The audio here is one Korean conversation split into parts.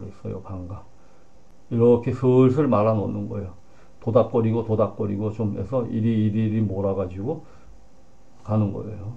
그랬어요. 방가. 이렇게 슬슬 말아 놓는 거예요. 도닥거리고 도닥거리고 좀 해서 이리 몰아가지고 가는 거예요.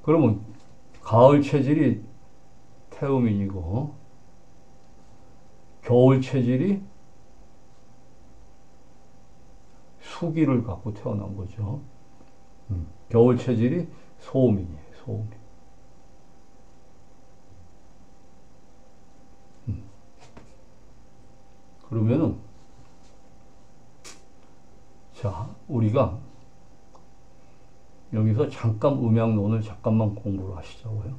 그러면 가을 체질이 태음인이고 겨울 체질이 수기를 갖고 태어난 거죠. 겨울 체질이 소음인이에요. 소음인. 그러면은 자, 우리가 여기서 잠깐 음양론을 잠깐만 공부를 하시자고요.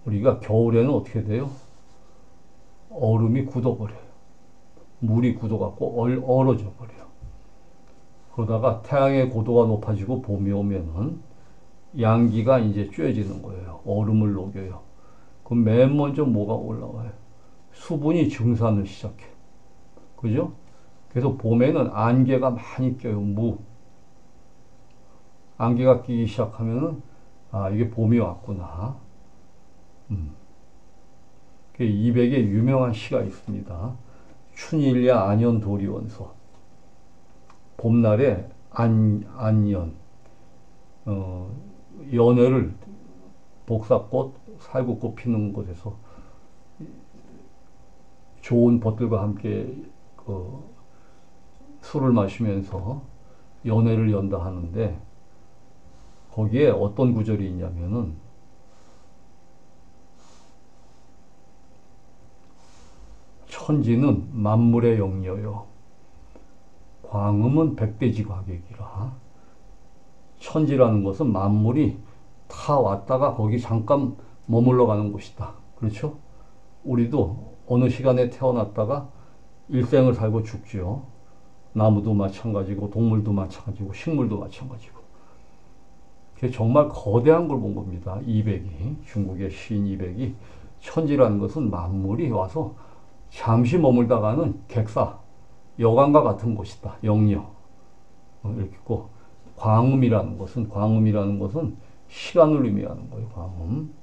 우리가 겨울에는 어떻게 돼요? 얼음이 굳어버려요. 물이 굳어갖고 얼어져 버려요. 그러다가 태양의 고도가 높아지고 봄이 오면은 양기가 이제 쬐지는 거예요. 얼음을 녹여요. 그럼 맨 먼저 뭐가 올라와요? 수분이 증산을 시작해. 그죠? 그래서 봄에는 안개가 많이 껴요. 안개가 끼기 시작하면은 아, 이게 봄이 왔구나. 200의 유명한 시가 있습니다. 춘일야 안연도리원서. 봄날에 안연, 연애를 복사꽃, 살구꽃 피는 곳에서 좋은 벗들과 함께 술을 마시면서 연애를 연다 하는데 거기에 어떤 구절이 있냐면은 천지는 만물의 영리여요. 광음은 백대지 과객이라. 천지라는 것은 만물이 다 왔다가 거기 잠깐 머물러 가는 곳이다. 그렇죠? 우리도 어느 시간에 태어났다가 일생을 살고 죽죠. 나무도 마찬가지고 동물도 마찬가지고 식물도 마찬가지고. 그게 정말 거대한 걸 본 겁니다. 이백이, 중국의 시인 이백이 천지라는 것은 만물이 와서 잠시 머물다가는 객사, 여관과 같은 곳이다. 영려. 이렇게 있고, 광음이라는 것은 시간을 의미하는 거예요. 광음.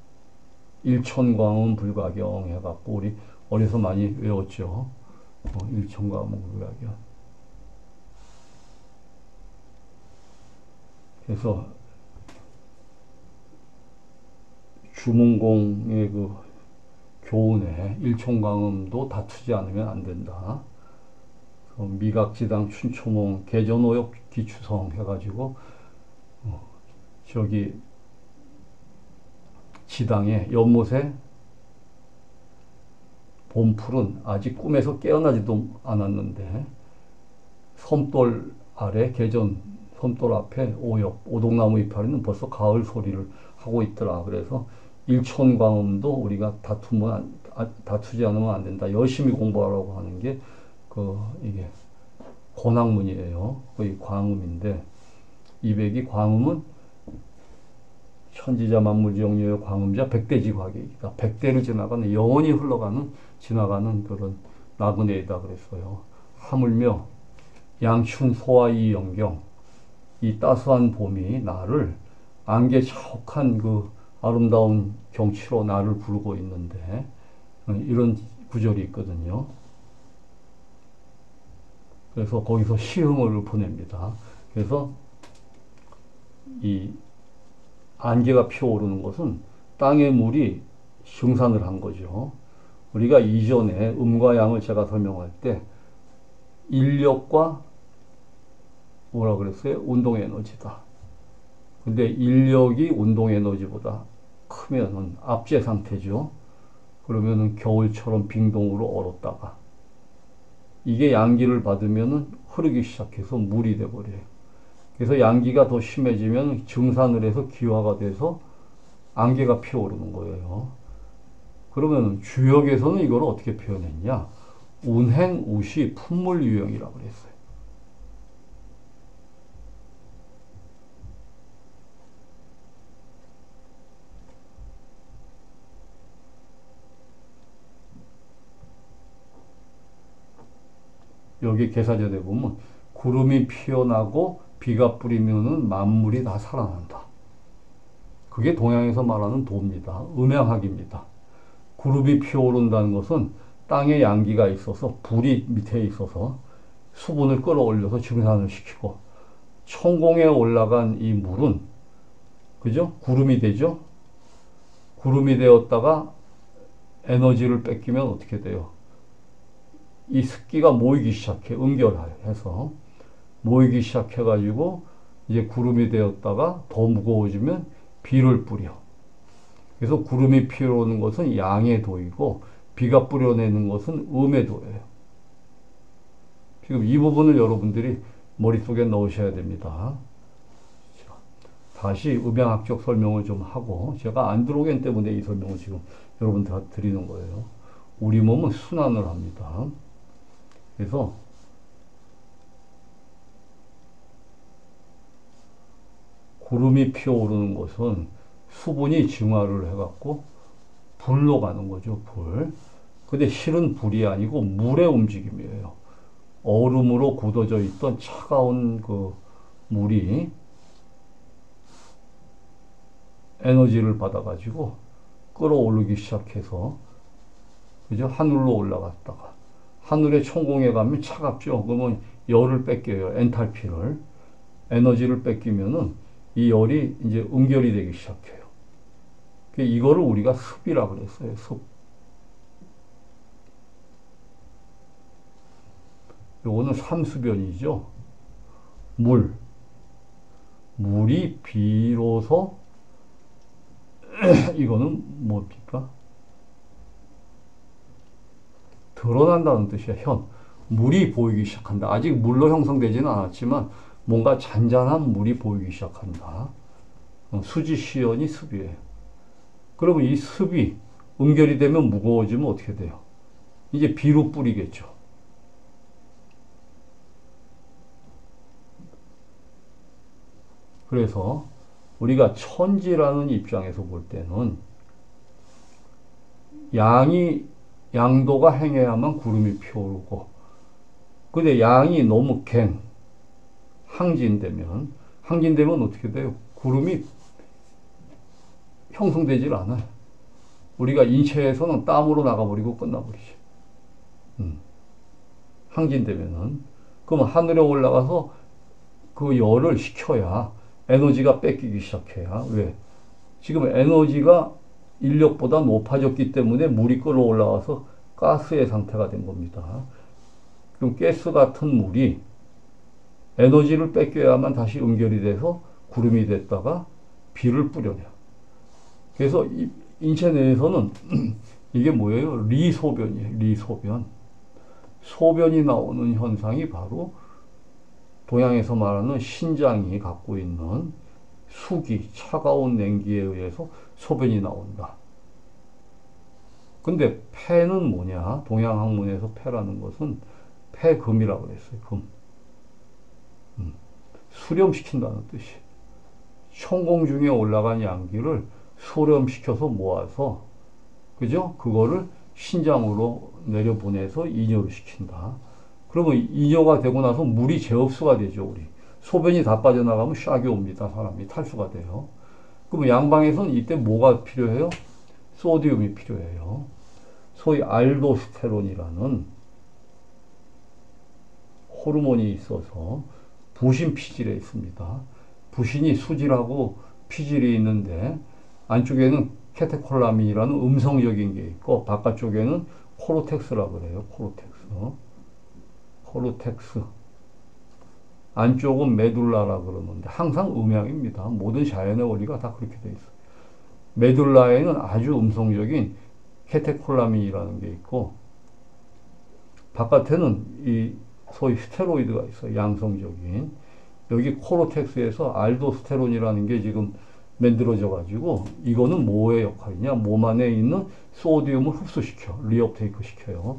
일천광음 불가경 해갖고 우리 어려서 많이 외웠죠. 일천광음 불가경. 그래서 주문공의 그 교훈에 일천광음도 다투지 않으면 안 된다. 미각지당 춘초몽 개전오역 기추성 해가지고 저기 지당의 연못에 봄풀은 아직 꿈에서 깨어나지도 않았는데 섬돌 아래 개전 섬돌 앞에 오동나무 이파리는 벌써 가을 소리를 하고 있더라. 그래서 일촌광음도 우리가 다투지 않으면 안 된다. 열심히 공부하라고 하는 게 이게 권학문이에요. 거의 광음인데 이백이 광음은 천지자 만물지영료의 광음자 백대지 과객이다. 백대를 지나가는 영원히 지나가는 그런 나그네이다 그랬어요. 하물며 양춘 소화이 영경 이 따스한 봄이 나를 안개 자욱한 그 아름다운 경치로 나를 부르고 있는데 이런 구절이 있거든요. 그래서 거기서 시흥을 보냅니다. 그래서 이 안개가 피어오르는 것은 땅의 물이 증산을 한 거죠. 우리가 이전에 음과 양을 제가 설명할 때 인력과 뭐라 그랬어요? 운동 에너지다. 근데 인력이 운동 에너지보다 크면은 압제 상태죠. 그러면은 겨울처럼 빙동으로 얼었다가 이게 양기를 받으면은 흐르기 시작해서 물이 돼 버려요. 그래서 양기가 더 심해지면 증산을 해서 기화가 돼서 안개가 피어오르는 거예요. 그러면 주역에서는 이걸 어떻게 표현했냐? 운행, 우시, 품물 유형이라고 그랬어요. 여기 개사절에 보면 구름이 피어나고 비가 뿌리면은 만물이 다 살아난다. 그게 동양에서 말하는 도입니다. 음양학입니다. 구름이 피어오른다는 것은 땅에 양기가 있어서 불이 밑에 있어서 수분을 끌어올려서 증산을 시키고, 천공에 올라간 이 물은, 그죠? 구름이 되죠? 구름이 되었다가 에너지를 뺏기면 어떻게 돼요? 이 습기가 모이기 시작해. 응결해서 모이기 시작해가지고 이제 구름이 되었다가 더 무거워지면 비를 뿌려. 그래서 구름이 피어오는 것은 양의 도이고 비가 뿌려내는 것은 음의 도예요. 지금 이 부분을 여러분들이 머릿속에 넣으셔야 됩니다. 다시 음양학적 설명을 좀 하고, 제가 안드로겐 때문에 이 설명을 지금 여러분들한테 드리는 거예요. 우리 몸은 순환을 합니다. 그래서 구름이 피어오르는 것은 수분이 증화를 해갖고 불로 가는 거죠, 불. 근데 실은 불이 아니고 물의 움직임이에요. 얼음으로 굳어져 있던 차가운 그 물이 에너지를 받아가지고 끌어오르기 시작해서, 그죠? 하늘로 올라갔다가, 하늘의 천공에 가면 차갑죠? 그러면 열을 뺏겨요. 엔탈피를. 에너지를 뺏기면은 이 열이 이제 응결이 되기 시작해요. 이거를 우리가 습이라고 그랬어요. 습. 요거는 삼수변이죠. 물. 물이 비로소 이거는 뭡니까? 드러난다는 뜻이야. 현. 물이 보이기 시작한다. 아직 물로 형성되지는 않았지만 뭔가 잔잔한 물이 보이기 시작한다. 수지시연이 습이에요. 그러면 이 습이 응결이 되면 무거워지면 어떻게 돼요? 이제 비로 뿌리겠죠. 그래서 우리가 천지라는 입장에서 볼 때는 양도가 행해야만 구름이 피어오르고, 근데 양이 너무 항진되면 어떻게 돼요? 구름이 형성되질 않아요. 우리가 인체에서는 땀으로 나가버리고 끝나버리죠. 항진되면은. 그러면 하늘에 올라가서 그 열을 식혀야 에너지가 뺏기기 시작해야. 왜? 지금 에너지가 인력보다 높아졌기 때문에 물이 끌어올라와서 가스의 상태가 된 겁니다. 그럼 가스 같은 물이 에너지를 뺏겨야만 다시 응결이 돼서 구름이 됐다가 비를 뿌려내. 그래서 인체 내에서는 이게 뭐예요? 리소변이에요. 리소변. 소변이 나오는 현상이 바로 동양에서 말하는 신장이 갖고 있는 수기, 차가운 냉기에 의해서 소변이 나온다. 근데 폐는 뭐냐? 동양 학문에서 폐라는 것은 폐금이라고 그랬어요. 금. 수렴시킨다는 뜻이. 천공 중에 올라간 양기를 수렴시켜서 모아서, 그죠? 그거를 신장으로 내려보내서 이뇨를 시킨다. 그러면 이뇨가 되고 나서 물이 재흡수가 되죠, 우리. 소변이 다 빠져나가면 샥이 옵니다. 사람이 탈수가 돼요. 그러면 양방에서는 이때 뭐가 필요해요? 소디움이 필요해요. 소위 알도스테론이라는 호르몬이 있어서 부신 피질에 있습니다. 부신이 수질하고 피질이 있는데 안쪽에는 케테콜라민이라는 음성적인 게 있고 바깥쪽에는 코르텍스라고 그래요. 코르텍스. 안쪽은 메둘라라 그러는데 항상 음양입니다. 모든 자연의 원리가 다 그렇게 돼 있어요. 메둘라에는 아주 음성적인 케테콜라민이라는 게 있고 바깥에는 이 소위 스테로이드가 있어요. 양성적인. 여기 코르텍스에서 알도스테론이라는 게 지금 만들어져 가지고 이거는 뭐의 역할이냐? 몸 안에 있는 소디움을 흡수시켜. 리업테이크 시켜요.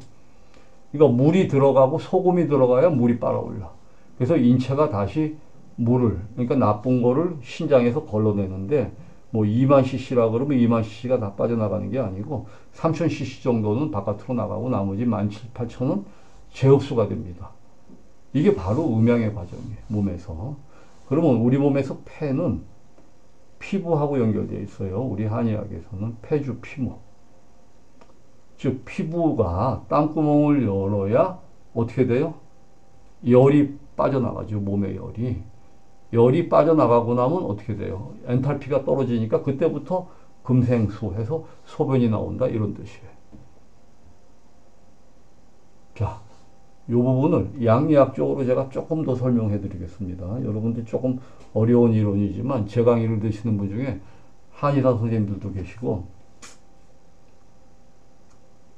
그러니까 물이 들어가고 소금이 들어가야 물이 빨아올라. 그래서 인체가 다시 물을, 그러니까 나쁜 거를 신장에서 걸러내는데 뭐 2만 cc라 그러면 2만 cc가 다 빠져나가는 게 아니고 3천 cc 정도는 바깥으로 나가고 나머지 17,8천은 재흡수가 됩니다. 이게 바로 음양의 과정이에요. 몸에서. 그러면 우리 몸에서 폐는 피부하고 연결되어 있어요. 우리 한의학에서는 폐주 피모. 즉 피부가 땀구멍을 열어야 어떻게 돼요? 열이 빠져나가죠. 몸의 열이. 열이 빠져나가고 나면 어떻게 돼요? 엔탈피가 떨어지니까 그때부터 금생수 해서 소변이 나온다 이런 뜻이에요. 자, 이 부분을 양리학적으로 제가 조금 더 설명해 드리겠습니다. 여러분들 조금 어려운 이론이지만 제 강의를 드시는 분 중에 한의사 선생님들도 계시고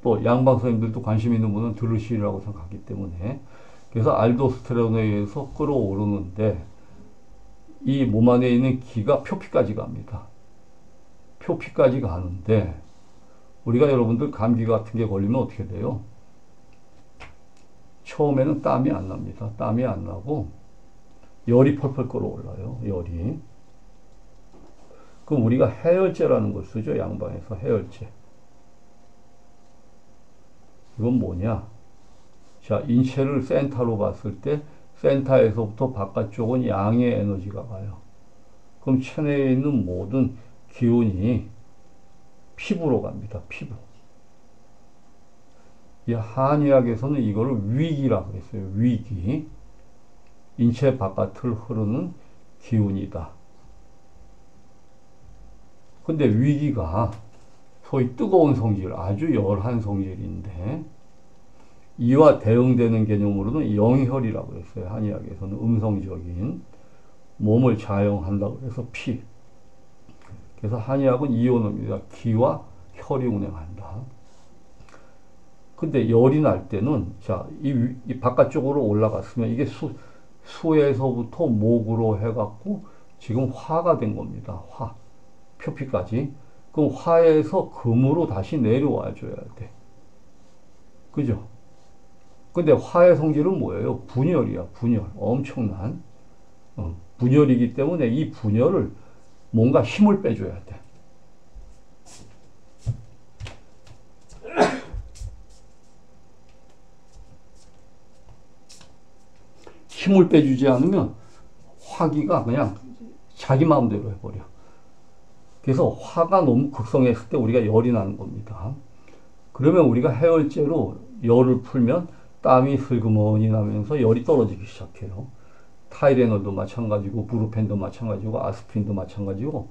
또 양방 선생님들도 관심 있는 분은 들으시리라고 생각하기 때문에 그래서 알도스테론에 의해서 끌어오르는데 이 몸 안에 있는 기가 표피까지 갑니다. 표피까지 가는데 우리가 여러분들 감기 같은 게 걸리면 어떻게 돼요? 처음에는 땀이 안 납니다. 땀이 안 나고 열이 펄펄 끌어올라요. 열이. 그럼 우리가 해열제라는 걸 쓰죠. 양방에서 해열제. 이건 뭐냐? 자, 인체를 센터로 봤을 때 센터에서부터 바깥쪽은 양의 에너지가 가요. 그럼 체내에 있는 모든 기운이 피부로 갑니다. 피부. 이 한의학에서는 이거를 위기라고 했어요. 위기. 인체 바깥을 흐르는 기운이다. 근데 위기가 소위 뜨거운 성질, 아주 열한 성질인데 이와 대응되는 개념으로는 영혈이라고 했어요. 한의학에서는 음성적인 몸을 자영한다고 해서 피. 그래서 한의학은 이온입니다. 기와 혈이 운행한다. 근데 열이 날 때는 자, 이 바깥쪽으로 올라갔으면 이게 수에서부터 목으로 해갖고 지금 화가 된 겁니다. 화. 표피까지. 그럼 화에서 금으로 다시 내려와 줘야 돼. 그죠? 근데 화의 성질은 뭐예요? 분열이야, 분열. 엄청난. 분열이기 때문에 이 분열을 뭔가 힘을 빼줘야 돼. 힘을 빼주지 않으면 화기가 그냥 자기 마음대로 해버려. 그래서 화가 너무 극성했을 때 우리가 열이 나는 겁니다. 그러면 우리가 해열제로 열을 풀면 땀이 슬그머니 나면서 열이 떨어지기 시작해요. 타이레놀도 마찬가지고 브루펜도 마찬가지고 아스피린도 마찬가지고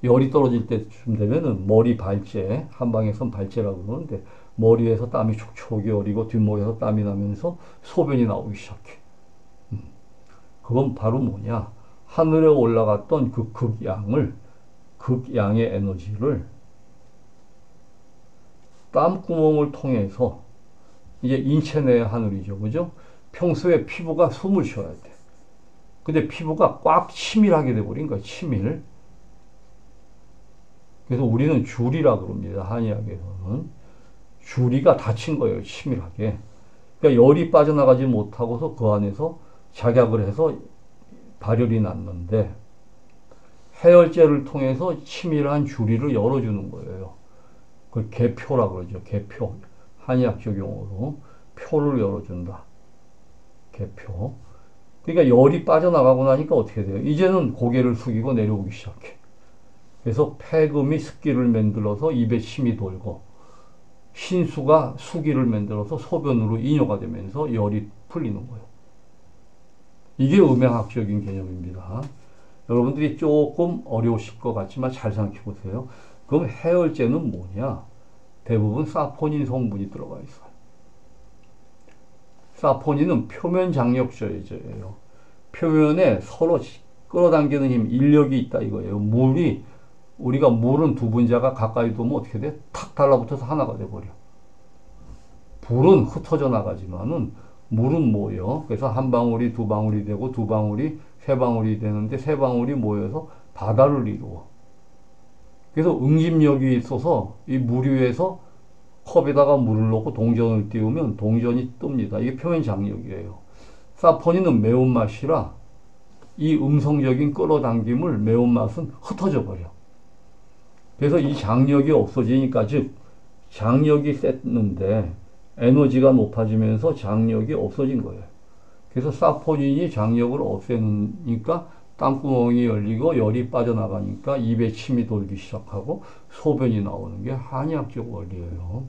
열이 떨어질 때쯤 되면은 머리 발제, 한방에선 발제라고 그러는데 머리에서 땀이 촉촉이 어리고 뒷목에서 땀이 나면서 소변이 나오기 시작해. 그건 바로 뭐냐? 하늘에 올라갔던 그 극양의 에너지를 땀구멍을 통해서 이제 인체 내의 하늘이죠. 그죠? 평소에 피부가 숨을 쉬어야 돼. 근데 피부가 꽉 치밀하게 돼버린 거야. 치밀. 그래서 우리는 주리라 그럽니다. 한의학에서는. 주리가 닫힌 거예요. 치밀하게. 그러니까 열이 빠져나가지 못하고서 그 안에서 작약을 해서 발열이 났는데 해열제를 통해서 치밀한 주리를 열어주는 거예요. 그걸 개표라 그러죠. 개표. 한의학적 용어로 표를 열어준다. 개표. 그러니까 열이 빠져나가고 나니까 어떻게 돼요? 이제는 고개를 숙이고 내려오기 시작해. 그래서 폐금이 습기를 만들어서 입에 침이 돌고 신수가 수기를 만들어서 소변으로 이뇨가 되면서 열이 풀리는 거예요. 이게 음양학적인 개념입니다. 여러분들이 조금 어려우실 것 같지만 잘 생각해 보세요. 그럼 해열제는 뭐냐? 대부분 사포닌 성분이 들어가 있어요. 사포닌은 표면 장력제예요. 표면에 서로 끌어당기는 힘, 인력이 있다 이거예요. 우리가 물은 두 분자가 가까이 두면 어떻게 돼? 탁 달라붙어서 하나가 돼버려. 불은 흩어져 나가지만은 물은 모여. 그래서 한 방울이 두 방울이 되고 두 방울이 세 방울이 되는데 세 방울이 모여서 바다를 이루어. 그래서 응집력이 있어서 이 물 위에서 컵에다가 물을 넣고 동전을 띄우면 동전이 뜹니다. 이게 표면 장력이에요. 사포닌은 매운맛이라 이 음성적인 끌어당김을 매운맛은 흩어져 버려. 그래서 이 장력이 없어지니까 즉 장력이 셌는데 에너지가 높아지면서 장력이 없어진 거예요. 그래서 사포닌이 장력을 없애니까 땀구멍이 열리고 열이 빠져나가니까 입에 침이 돌기 시작하고 소변이 나오는 게 한의학적 원리예요.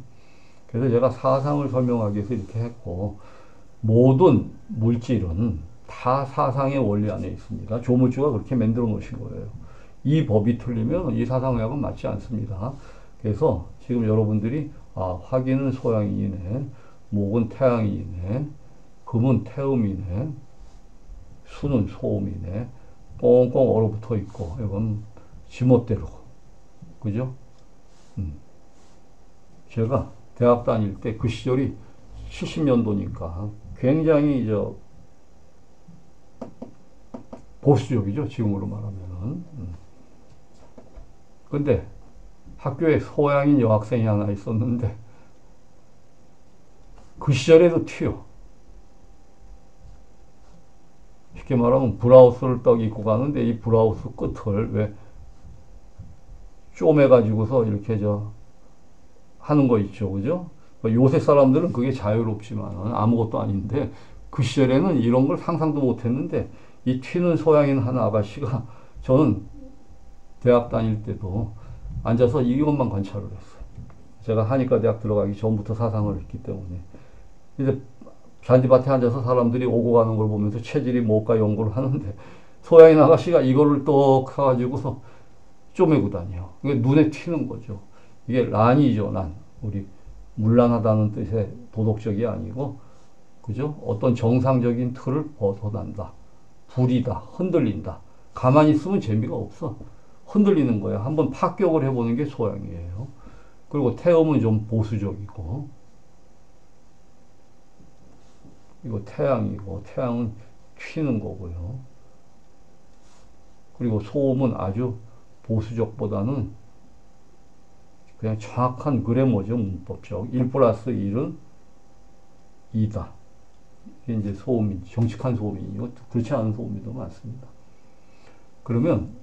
그래서 제가 사상을 설명하기 위해서 이렇게 했고, 모든 물질은 다 사상의 원리 안에 있습니다. 조물주가 그렇게 만들어 놓으신 거예요. 이 법이 틀리면 이 사상의학은 맞지 않습니다. 그래서 지금 여러분들이 화기는 소양이네, 목은 태양이네, 금은 태음이네, 수는 소음이네, 꽁꽁 얼어붙어 있고 이건 지멋대로, 그죠? 제가 대학 다닐 때 그 시절이 70년도니까 굉장히 보수적이죠. 지금으로 말하면은. 근데 학교에 소양인 여학생이 하나 있었는데 그 시절에도 튀어. 쉽게 말하면 브라우스를 딱 입고 가는데 이 브라우스 끝을 왜 쪼매가지고서 이렇게 하는 거 있죠. 그죠? 요새 사람들은 그게 자유롭지만 아무것도 아닌데 그 시절에는 이런 걸 상상도 못 했는데 이 튀는 소양인 한 아가씨가 저는 대학 다닐 때도 앉아서 이것만 관찰을 했어요. 제가 한의과 대학 들어가기 전부터 사상을 했기 때문에. 이제 잔디밭에 앉아서 사람들이 오고 가는 걸 보면서 체질이 뭘까 연구를 하는데 소양인 아가씨가 이거를 떡 해가지고서 쪼매고 다녀. 이게 눈에 튀는 거죠. 이게 란이죠, 란. 우리 문란하다는 뜻의 도덕적이 아니고, 그죠? 어떤 정상적인 틀을 벗어난다. 불이다. 흔들린다. 가만히 있으면 재미가 없어. 흔들리는 거야. 한번 파격을 해보는 게 소양이에요. 그리고 태음은 좀 보수적이고, 이거 태양이고, 태양은 튀는 거고요. 그리고 소음은 아주 보수적보다는 그냥 정확한 그래머죠, 문법적. 1 플러스 1은 2다. 이게 이제 소음인, 정직한 소음이고, 그렇지 않은 소음이도 많습니다. 그러면,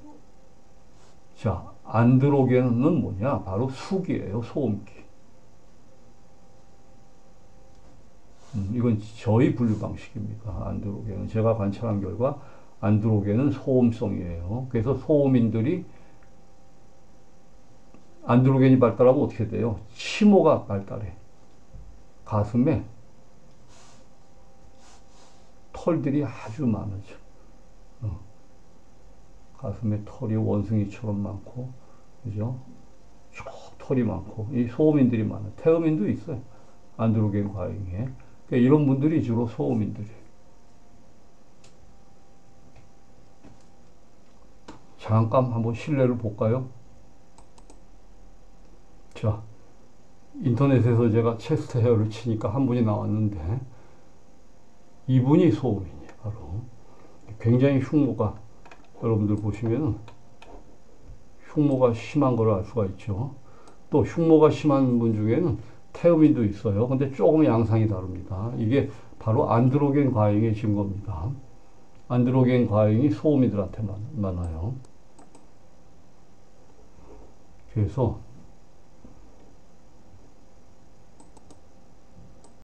자, 안드로겐은 뭐냐? 바로 숙이에요, 소음기. 이건 저희 분류 방식입니다. 안드로겐은. 제가 관찰한 결과, 안드로겐은 소음성이에요. 그래서 소음인들이 안드로겐이 발달하면 어떻게 돼요? 치모가 발달해. 가슴에 털들이 아주 많아져. 가슴에 털이 원숭이처럼 많고, 그죠? 쭉 털이 많고, 이 소음인들이 많아요. 태음인도 있어요. 안드로겐 과잉에. 그러니까 이런 분들이 주로 소음인들이에요. 잠깐 한번 실내를 볼까요? 자, 인터넷에서 제가 체스트 헤어를 치니까 한 분이 나왔는데 이분이 소음인이에요. 바로 굉장히 흉모가, 여러분들 보시면은 흉모가 심한 걸 알 수가 있죠. 또 흉모가 심한 분 중에는 태음인도 있어요. 근데 조금 양상이 다릅니다. 이게 바로 안드로겐 과잉의 증거입니다. 안드로겐 과잉이 소음인들한테 많아요. 그래서